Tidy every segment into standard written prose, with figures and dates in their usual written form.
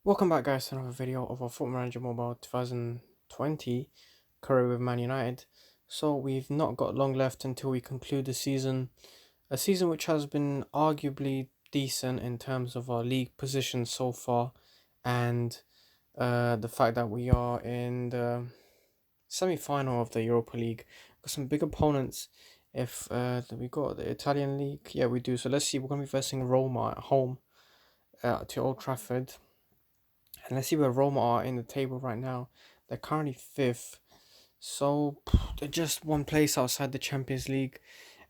Welcome back guys to another video of our Football Manager Mobile 2020 career with Man United. So we've not got long left until we conclude the season. A season which has been arguably decent in terms of our league position so far, and the fact that we are in the semi-final of the Europa League. Got some big opponents. If we got the Italian league, yeah we do. So let's see, we're going to be versing Roma at home to Old Trafford. And let's see where Roma are in the table right now. They're currently fifth. So they're just one place outside the Champions League.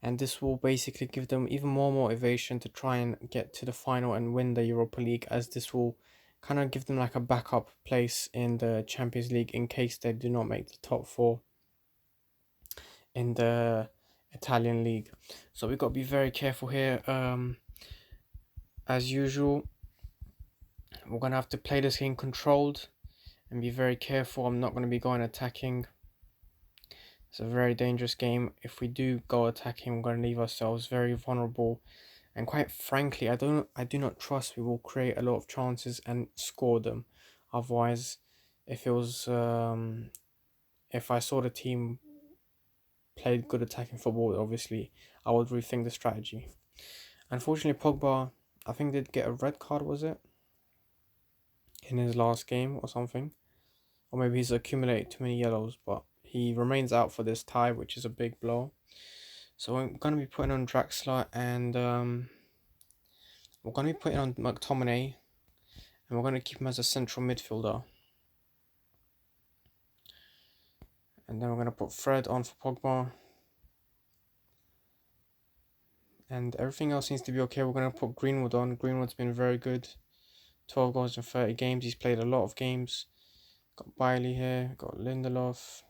And this will basically give them even more motivation to try and get to the final and win the Europa League, as this will kind of give them like a backup place in the Champions League in case they do not make the top four in the Italian league. So we've got to be very careful here. As usual, we're going to have to play this game controlled and be very careful. I'm not going to be going attacking. It's a very dangerous game. If we do go attacking, we're going to leave ourselves very vulnerable. And quite frankly, I do not trust we will create a lot of chances and score them. Otherwise, if it was if I saw the team played good attacking football, obviously I would rethink the strategy. Unfortunately, Pogba, I think, did get a red card, was it, in his last game or something? Or maybe he's accumulated too many yellows, but he remains out for this tie, which is a big blow. So I'm going to be putting on Draxler, and we're going to be putting on McTominay, and we're going to keep him as a central midfielder. And then we're going to put Fred on for Pogba. And everything else seems to be okay. We're going to put Greenwood on. Greenwood's been very good. 12 goals in 30 games. He's played a lot of games. Got Bailey here. Got Lindelof.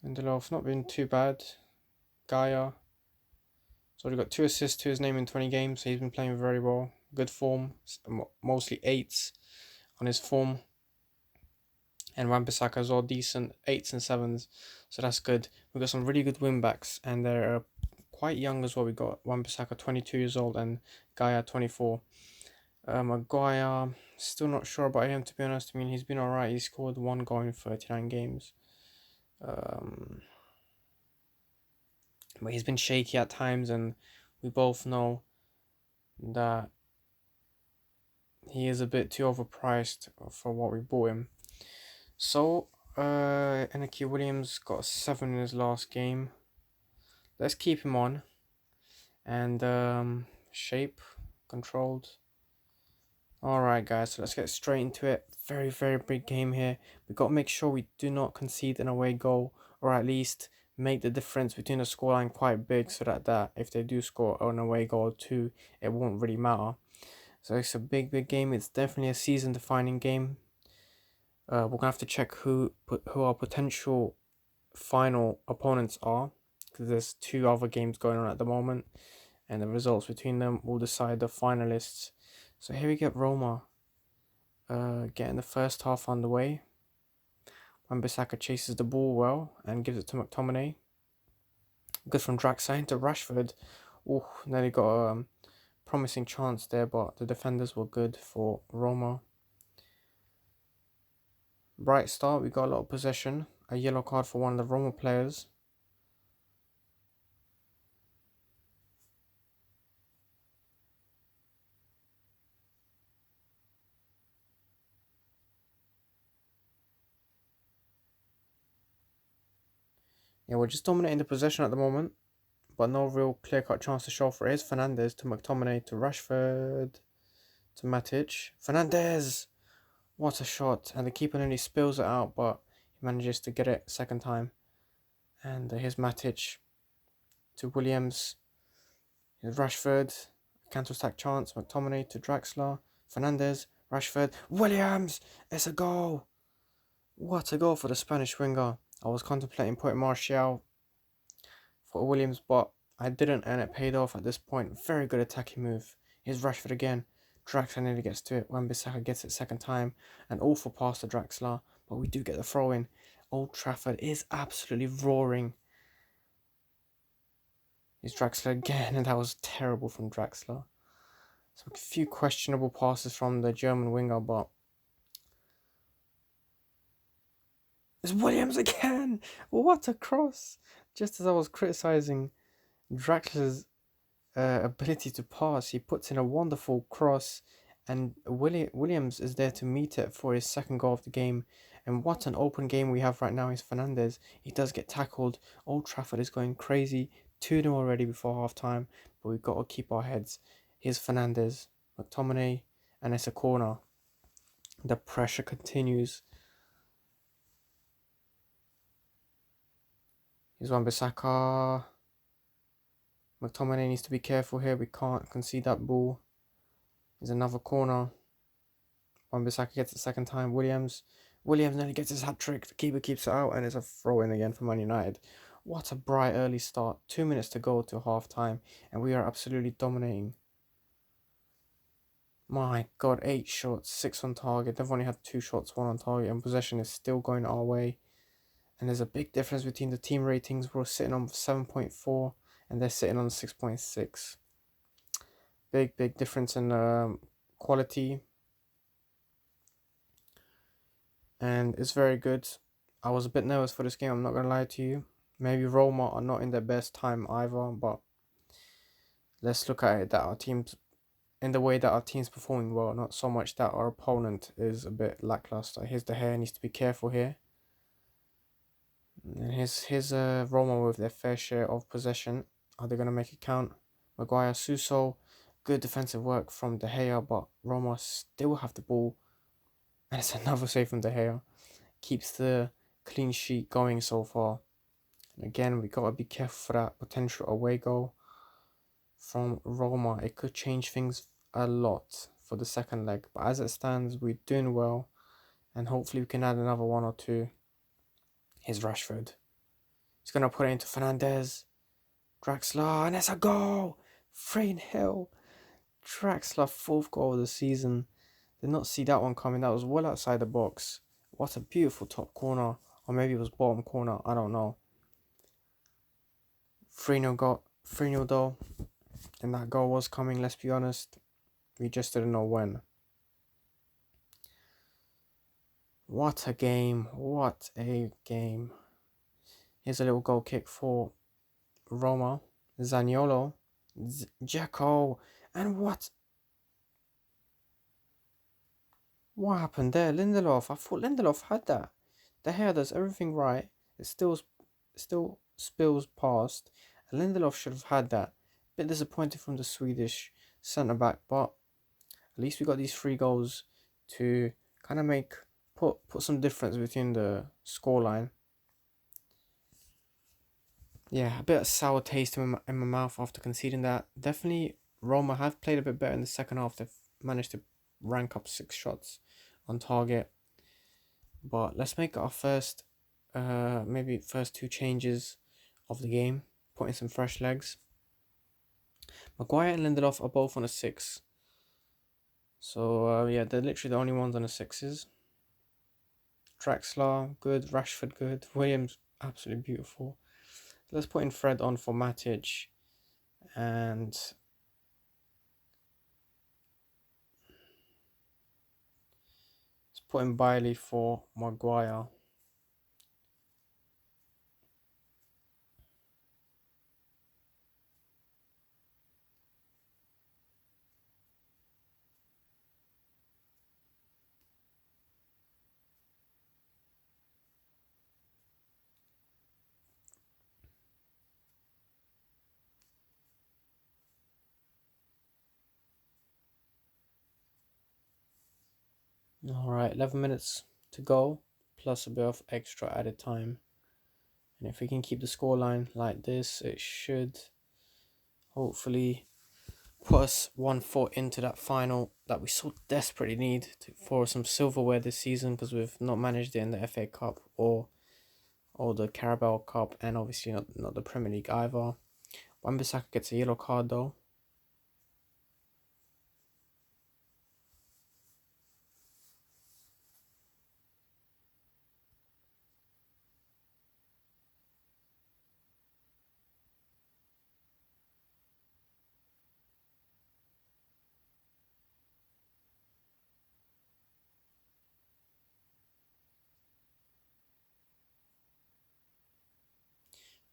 Lindelof, not been too bad. Gaia. So he got 2 assists to his name in 20 games. So he's been playing very well. Good form. Mostly 8s on his form. And Wan-Bissaka as well, decent 8s and 7s. So that's good. We've got some really good win backs, and they're quite young as well. We got Wan-Bissaka 22 years old and Gaia 24. Maguire, still not sure about him, to be honest. I mean, he's been alright. He scored 1 goal in 39 games. But he's been shaky at times, and we both know that he is a bit too overpriced for what we bought him. So, Inaki Williams got a 7 in his last game. Let's keep him on. And shape controlled. Alright guys, so let's get straight into it. Very, very big game here. We've got to make sure we do not concede an away goal, or at least make the difference between the scoreline quite big, so that if they do score an away goal or two, it won't really matter. So it's a big, big game. It's definitely a season-defining game. We're going to have to check who our potential final opponents are, because there's 2 other games going on at the moment, and the results between them will decide the finalists. So here we get Roma getting the first half underway. Wan-Bissaka chases the ball well and gives it to McTominay. Good from Draxler into Rashford. Oh, nearly got a promising chance there, but the defenders were good for Roma. Bright start, we got a lot of possession. A yellow card for one of the Roma players. Yeah, we're just dominating the possession at the moment, but no real clear-cut chance to show for it. Here's Fernandez to McTominay to Rashford to Matic. Fernandez! What a shot. And the keeper nearly spills it out, but he manages to get it second time. And here's Matic to Williams. Here's Rashford. Counter-attack chance. McTominay to Draxler. Fernandez. Rashford. Williams! It's a goal! What a goal for the Spanish winger. I was contemplating putting Martial for Williams, but I didn't, and it paid off at this point. Very good attacking move. Here's Rashford again. Draxler nearly gets to it. Wan-Bissaka gets it second time. An awful pass to Draxler, but we do get the throw in. Old Trafford is absolutely roaring. Here's Draxler again, and that was terrible from Draxler. So a few questionable passes from the German winger, but it's Williams again. What a cross! Just as I was criticizing Draxler's ability to pass, he puts in a wonderful cross, and Williams is there to meet it for his second goal of the game. And what an open game we have right now is Fernandez. He does get tackled. Old Trafford is going crazy. 2-0 already before half time, but we've got to keep our heads. Here's Fernandez, McTominay, and it's a corner. The pressure continues. Here's Wan-Bissaka. McTominay needs to be careful here. We can't concede that ball. There's another corner. Wan-Bissaka gets it second time. Williams nearly gets his hat-trick. The keeper keeps it out, and it's a throw-in again for Man United. What a bright early start. 2 minutes to go to half-time, and we are absolutely dominating. My God, 8 shots, 6 on target. They've only had 2 shots, 1 on target, and possession is still going our way. And there's a big difference between the team ratings. We're sitting on 7.4, and they're sitting on 6.6. Big difference in quality. And it's very good. I was a bit nervous for this game, I'm not going to lie to you. Maybe Roma are not in their best time either, but let's look at it that our team's in the way that our team's performing well, not so much that our opponent is a bit lackluster. Here's the hair, needs to be careful here. And here's Roma with their fair share of possession. Are they going to make it count? Maguire, Suso, good defensive work from De Gea, but Roma still have the ball. And it's another save from De Gea. Keeps the clean sheet going so far. And again, we got to be careful for that potential away goal from Roma. It could change things a lot for the second leg. But as it stands, we're doing well. And hopefully we can add another 1 or 2. Here's Rashford. He's going to put it into Fernandez. Draxler, and it's a goal! 3-0. Draxler, 4th goal of the season. Did not see that one coming. That was well outside the box. What a beautiful top corner. Or maybe it was bottom corner. I don't know. 3-0 though. And that goal was coming, let's be honest. We just didn't know when. What a game. What a game. Here's a little goal kick for Roma. Zaniolo. Dzeko. And what happened there? Lindelof. I thought Lindelof had that. De Gea does everything right. It still spills past. And Lindelof should have had that. Bit disappointed from the Swedish centre-back, but at least we got these 3 goals to kind of put some difference between the scoreline. Yeah, a bit of sour taste in my mouth after conceding that. Definitely Roma have played a bit better in the second half. They've managed to rank up 6 shots on target. But let's make our first 2 changes of the game. Put in some fresh legs. Maguire and Lindelof are both on a 6. So, yeah, they're literally the only ones on the 6s. Draxler, good. Rashford, good. Williams, absolutely beautiful. Let's put in Fred on for Matic. And let's put in Bailey for Maguire. Alright, 11 minutes to go, plus a bit of extra added time. And if we can keep the scoreline like this, it should hopefully put us 1 foot into that final that we so desperately need for some silverware this season, because we've not managed it in the FA Cup or the Carabao Cup, and obviously not the Premier League either. Wan-Bissaka gets a yellow card though.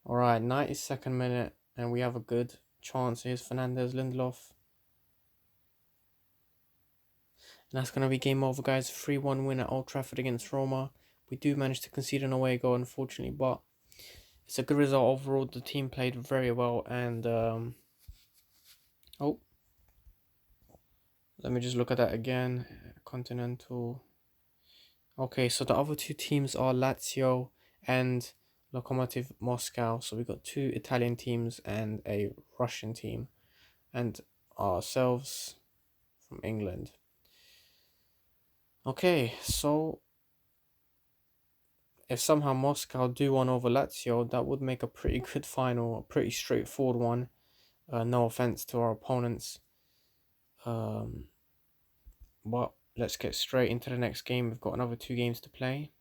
Alright, 92nd minute, and we have a good chance. Here's Fernandez, Lindelof. And that's going to be game over, guys. 3-1 win at Old Trafford against Roma. We do manage to concede an away goal, unfortunately, but it's a good result overall. The team played very well, and oh, let me just look at that again. Continental. Okay, so the other two teams are Lazio and Lokomotiv Moscow. So we got two Italian teams and a Russian team, and ourselves from England. Okay, so if somehow Moscow do one over Lazio, that would make a pretty good final, a pretty straightforward one. No offense to our opponents. But let's get straight into the next game. We've got another 2 games to play.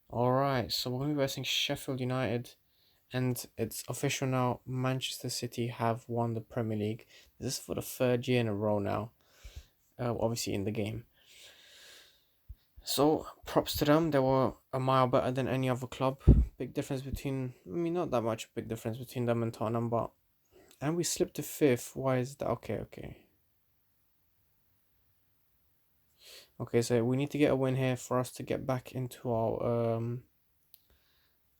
Alright, so we're going to be versing Sheffield United. And it's official now, Manchester City have won the Premier League. This is for the 3rd year in a row now. Obviously in the game. So, props to them. They were a mile better than any other club. Big difference between... I mean, not that much big difference between them and Tottenham, but... And we slipped to 5th. Why is that? Okay. Okay, so we need to get a win here for us to get back into our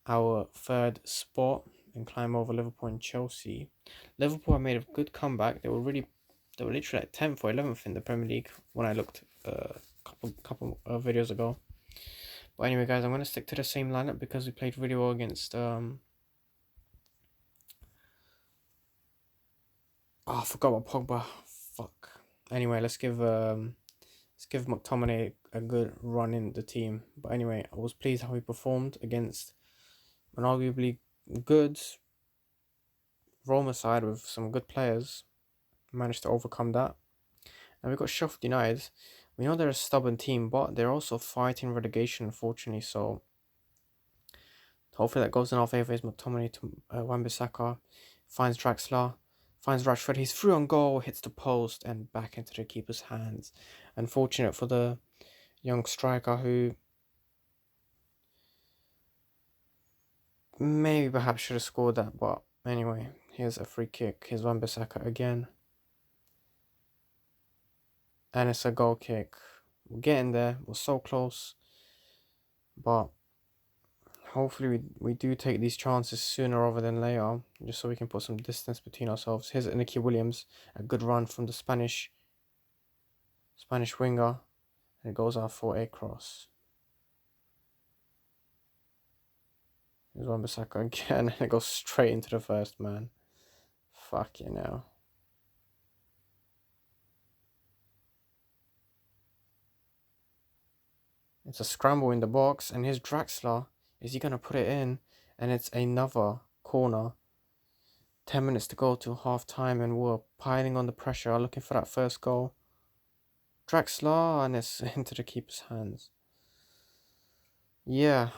3rd spot and climb over Liverpool and Chelsea. Liverpool have made a good comeback. They were literally at 10th or 11th in the Premier League when I looked a couple of videos ago. But anyway, guys, I'm going to stick to the same lineup because we played really well against I forgot about Pogba. Fuck. Anyway, let's give McTominay a good run in the team. But anyway, I was pleased how he performed against an arguably good Roma side with some good players. Managed to overcome that. And we got Sheffield United. We know they're a stubborn team, but they're also fighting relegation, unfortunately. So hopefully that goes in our favour. Is McTominay to Wan-Bissaka, finds Draxler, finds Rashford. He's through on goal, hits the post, and back into the keeper's hands. Unfortunate for the young striker who maybe perhaps should have scored that. But anyway, here's a free kick. Here's Wan-Bissaka again. And it's a goal kick. We're getting there. We're so close. But hopefully we do take these chances sooner rather than later. Just so we can put some distance between ourselves. Here's Iñaki Williams. A good run from the Spanish winger. And it goes out for a cross. Here's Wan-Bissaka again. And it goes straight into the first man. Fuck you now. It's a scramble in the box, and here's Draxler. Is he going to put it in? And it's another corner. 10 minutes to go to half time, and we're piling on the pressure, looking for that first goal. Draxler, and it's into the keeper's hands. Yeah,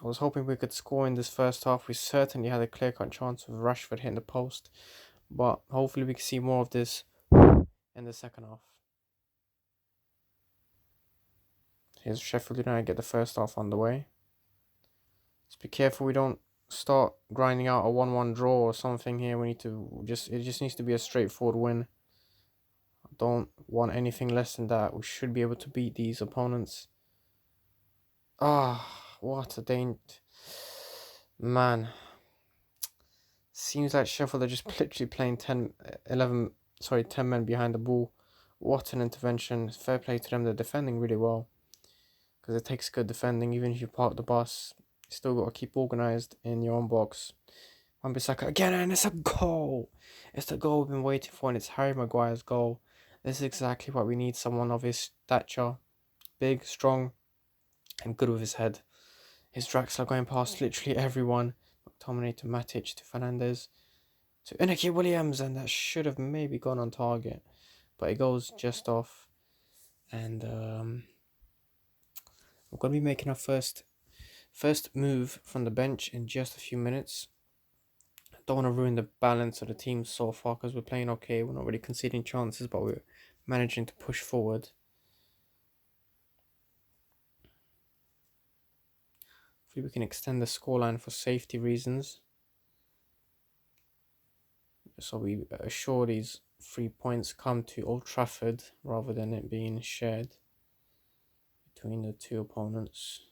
I was hoping we could score in this first half. We certainly had a clear-cut chance of Rashford hitting the post, but hopefully we can see more of this in the second half. Here's Sheffield United get the first half on the way. Just be careful we don't start grinding out a 1-1 draw or something here. We need to it just needs to be a straightforward win. I don't want anything less than that. We should be able to beat these opponents. What a danger. Man. Seems like Sheffield are just literally playing 10 men behind the ball. What an intervention. Fair play to them. They're defending really well. Because it takes good defending. Even if you park the bus, you still got to keep organised in your own box. Wan-Bissaka again, and it's a goal. It's the goal we've been waiting for, and it's Harry Maguire's goal. This is exactly what we need. Someone of his stature. Big, strong, and good with his head. His Draxler going past literally everyone. McTominay to Matic to Fernandez to Iñaki Williams, and that should have maybe gone on target, but it goes just off. And we're going to be making our first move from the bench in just a few minutes. Don't want to ruin the balance of the team so far because we're playing okay. We're not really conceding chances, but we're managing to push forward. Hopefully we can extend the scoreline for safety reasons, so we assure these 3 points come to Old Trafford rather than it being shared between the two opponents.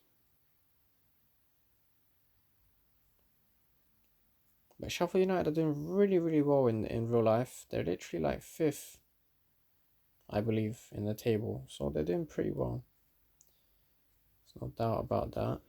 But Sheffield United are doing really well in real life. They're literally like 5th, I believe, in the table, so they're doing pretty well. There's no doubt about that.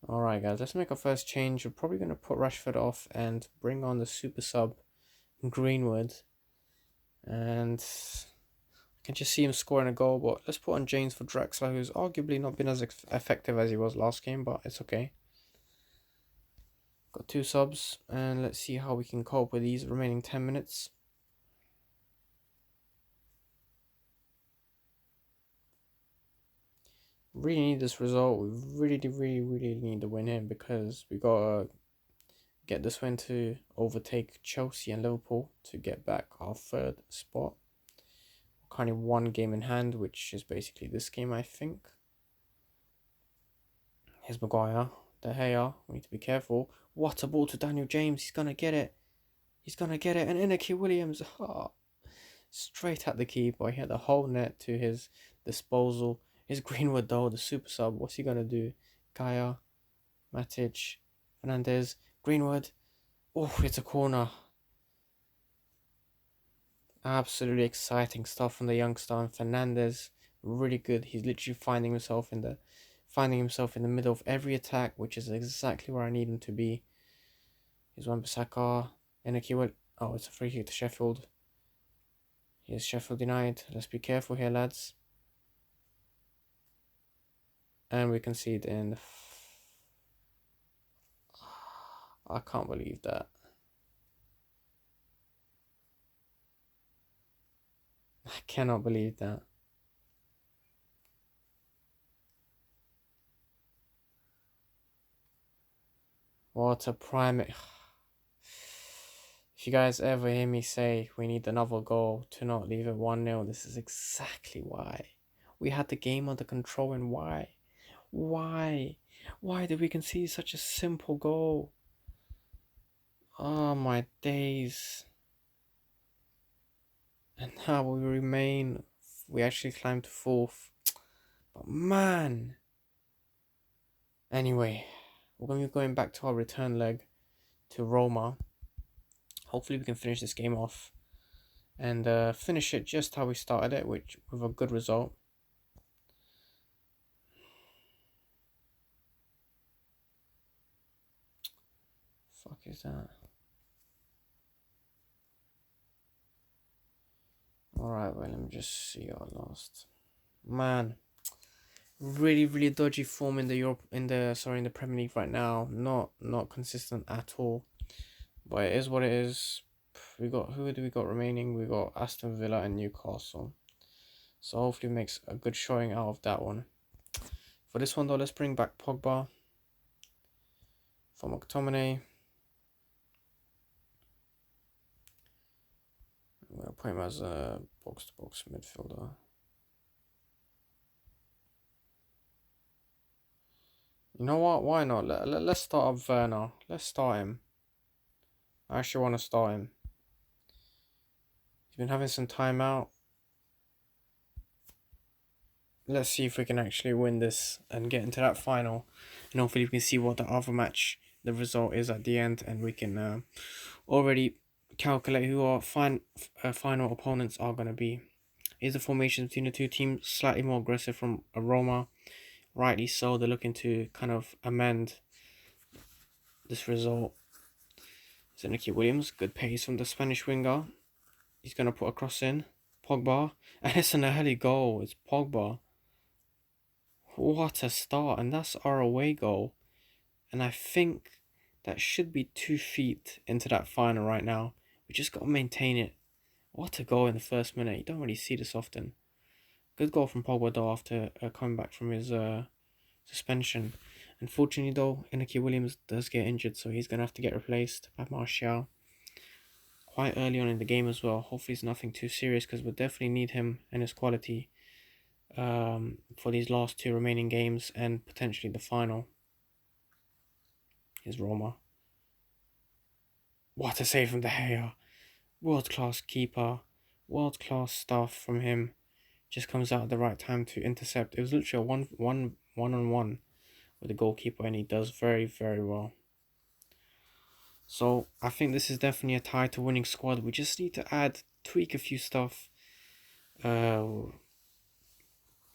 Alright guys, let's make our first change. We're probably going to put Rashford off and bring on the super sub Greenwood. And I can just see him scoring a goal, but let's put on James for Drexler, who's arguably not been as effective as he was last game, but it's okay. Got 2 subs, and let's see how we can cope with these remaining 10 minutes. Really need this result. We really need to win here, because we gotta get this win to overtake Chelsea and Liverpool to get back our 3rd spot. We're currently 1 game in hand, which is basically this game, I think. Here's Maguire. De Gea. We need to be careful. What a ball to Daniel James. He's gonna get it. He's gonna get it. And Inaki Williams. Oh, straight at the keeper. He had the whole net to his disposal. Here's Greenwood though, the super sub. What's he gonna do? Kaya, Matic, Fernandez, Greenwood. Oh, it's a corner. Absolutely exciting stuff from the youngster. And Fernandez, really good. He's literally finding himself in the middle of every attack, which is exactly where I need him to be. Here's Wan-Bissaka. Inaki. Oh, it's a free kick to Sheffield. Here's Sheffield United. Let's be careful here, lads. And we concede in. I can't believe that. I cannot believe that. What a prime. If you guys ever hear me say we need another goal to not leave it 1-0, this is exactly why. We had the game under control, and why? Why? Why did we concede such a simple goal? Oh my days. And now we actually climbed to 4th. But man. Anyway, we're going to be going back to our return leg to Roma. Hopefully we can finish this game off and finish it just how we started it, which with a good result. Fuck is that? Alright, well, let me just see our last. Man, really dodgy form in the Premier League right now. Not consistent at all. But it is what it is. Who do we got remaining? We got Aston Villa and Newcastle. So hopefully makes a good showing out of that one. For this one though, let's bring back Pogba for McTominay. I'm going to put him as a box-to-box midfielder. You know what? Why not? Let's start up Werner. Let's start him. I actually want to start him. He's been having some time out. Let's see if we can actually win this and get into that final. And hopefully we can see what the other match, the result is at the end. And we can already calculate who our final opponents are going to be. Here's the formation between the two teams. Slightly more aggressive from Roma. Rightly so. They're looking to kind of amend this result. Inaki Williams. Good pace from the Spanish winger. He's going to put a cross in. Pogba. And it's an early goal. It's Pogba. What a start. And that's our away goal. And I think that should be 2 feet into that final right now. We just got to maintain it. What a goal in the first minute. You don't really see this often. Good goal from Pogba though after coming back from his suspension. Unfortunately, though, Inaki Williams does get injured, so he's going to have to get replaced by Martial quite early on in the game as well. Hopefully, it's nothing too serious because we'll definitely need him and his quality for these last two remaining games and potentially the final. Is Roma. What a save from De Gea. World class keeper. World class stuff from him. Just comes out at the right time to intercept. It was literally a one on one with the goalkeeper, and he does very, very well. So I think this is definitely a tie to winning squad. We just need to tweak a few stuff.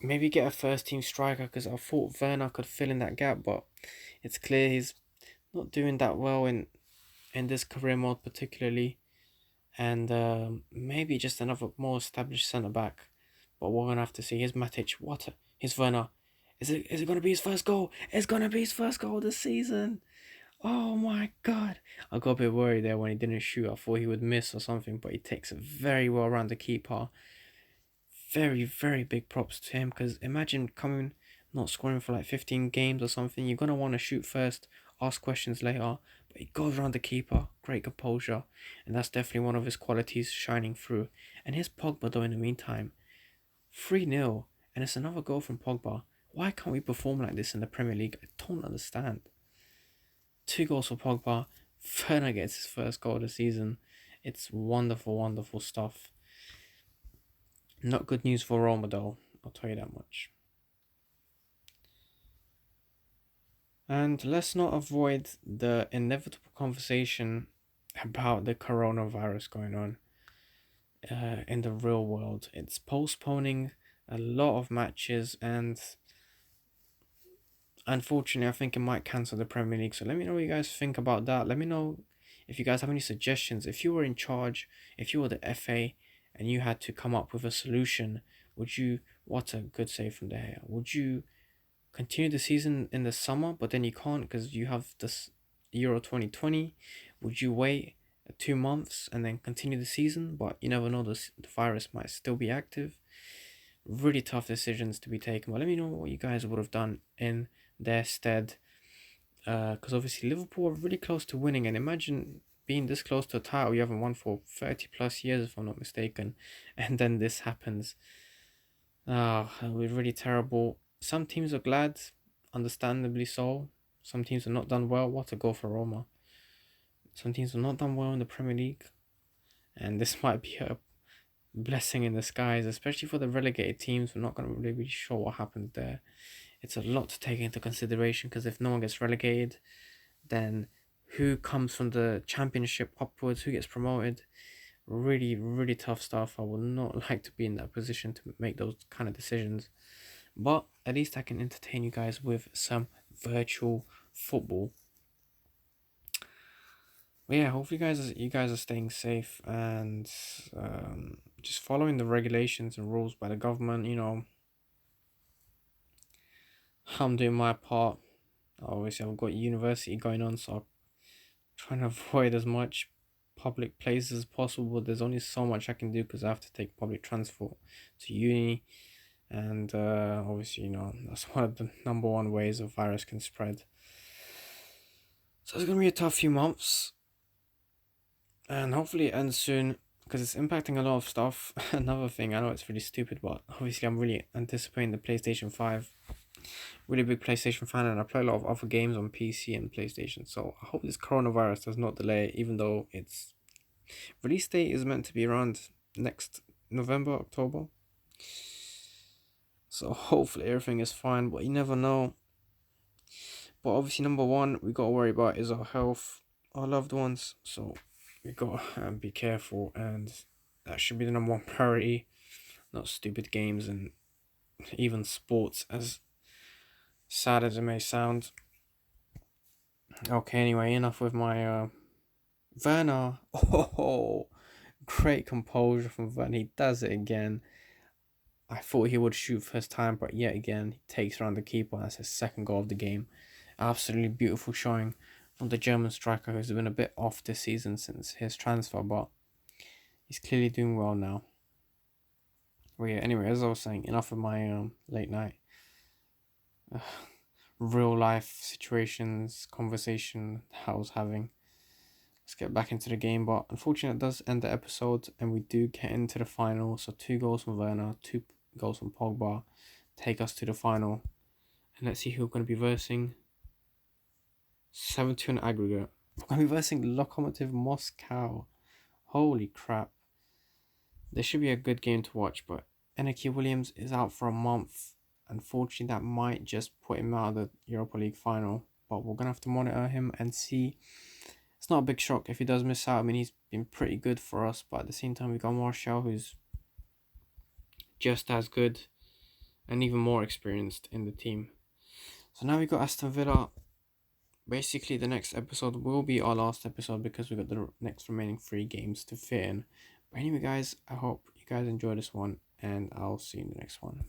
Maybe get a first team striker because I thought Werner could fill in that gap, but it's clear he's not doing that well in this career mode particularly. And maybe just another more established centre back. But we're gonna have to see. Here's Matic. Here's Werner. Is it gonna be his first goal? It's gonna be his first goal of the season. Oh my god. I got a bit worried there when he didn't shoot. I thought he would miss or something, but he takes it very well around the keeper. Very, very big props to him because imagine coming not scoring for like 15 games or something. You're gonna want to shoot first, ask questions later. But he goes around the keeper, great composure, and that's definitely one of his qualities shining through. And here's Pogba though in the meantime. 3-0, and it's another goal from Pogba. Why can't we perform like this in the Premier League? I don't understand. 2 goals for Pogba. Werner gets his first goal of the season. It's wonderful, wonderful stuff. Not good news for Roma though, I'll tell you that much. And let's not avoid the inevitable conversation about the coronavirus going on in the real world. It's postponing a lot of matches, and unfortunately, I think it might cancel the Premier League. So let me know what you guys think about that. Let me know if you guys have any suggestions. If you were in charge, if you were the FA, and you had to come up with a solution, would you? What a good save from there. Would you continue the season in the summer, but then you can't because you have this Euro 2020? Would you wait 2 months and then continue the season? But you never know, the virus might still be active. Really tough decisions to be taken. But let me know what you guys would have done in their stead. Because obviously Liverpool are really close to winning, and imagine being this close to a title you haven't won for 30 plus years, if I'm not mistaken, and then this happens. It'll be really terrible. Some teams are glad, understandably so. Some teams have not done well. What a goal for Roma. Some teams have not done well in the Premier League, and this might be a blessing in disguise, especially for the relegated teams. We're not going to really be sure what happened there. It's a lot to take into consideration because if no one gets relegated, then who comes from the Championship upwards? Who gets promoted? Really, really tough stuff. I would not like to be in that position to make those kind of decisions. But at least I can entertain you guys with some virtual football. But yeah, hopefully you guys are staying safe and just following the regulations and rules by the government. I'm doing my part. Obviously, I've got university going on, so I'm trying to avoid as much public places as possible. There's only so much I can do because I have to take public transport to uni. And obviously, that's one of the number one ways a virus can spread. So it's going to be a tough few months. And hopefully it ends soon because it's impacting a lot of stuff. Another thing, I know it's really stupid, but obviously I'm really anticipating the PlayStation 5. Really big PlayStation fan, and I play a lot of other games on PC and PlayStation. So I hope this coronavirus does not delay it, even though its release date is meant to be around next November, October. So hopefully everything is fine, but you never know. But obviously, number one we gotta worry about is our health, our loved ones. So we gotta be careful, and that should be the number one priority. Not stupid games and even sports, as sad as it may sound. Okay, anyway, enough with my Werner. Oh, great composure from Werner. He does it again. I thought he would shoot first time, but yet again, he takes around the keeper. That's his second goal of the game. Absolutely beautiful showing from the German striker, who's been a bit off this season since his transfer, but he's clearly doing well now. Well, yeah, anyway, as I was saying, enough of my late night. real life situations, conversation that I was having. Let's get back into the game, but unfortunately, it does end the episode, and we do get into the final. So 2 goals from Werner, 2 goals from Pogba, take us to the final. And let's see who we're going to be versing. 7-2 in aggregate. We're going to be versing Lokomotiv Moscow. Holy crap. This should be a good game to watch, but Inaki Williams is out for a month. Unfortunately, that might just put him out of the Europa League final. But we're going to have to monitor him and see. It's not a big shock if he does miss out. I mean, he's been pretty good for us, but at the same time, we've got Martial, who's just as good and even more experienced in the team. So now we've got Aston Villa. Basically, the next episode will be our last episode because we've got the next remaining 3 games to fit in. But anyway, guys, I hope you guys enjoy this one, and I'll see you in the next one.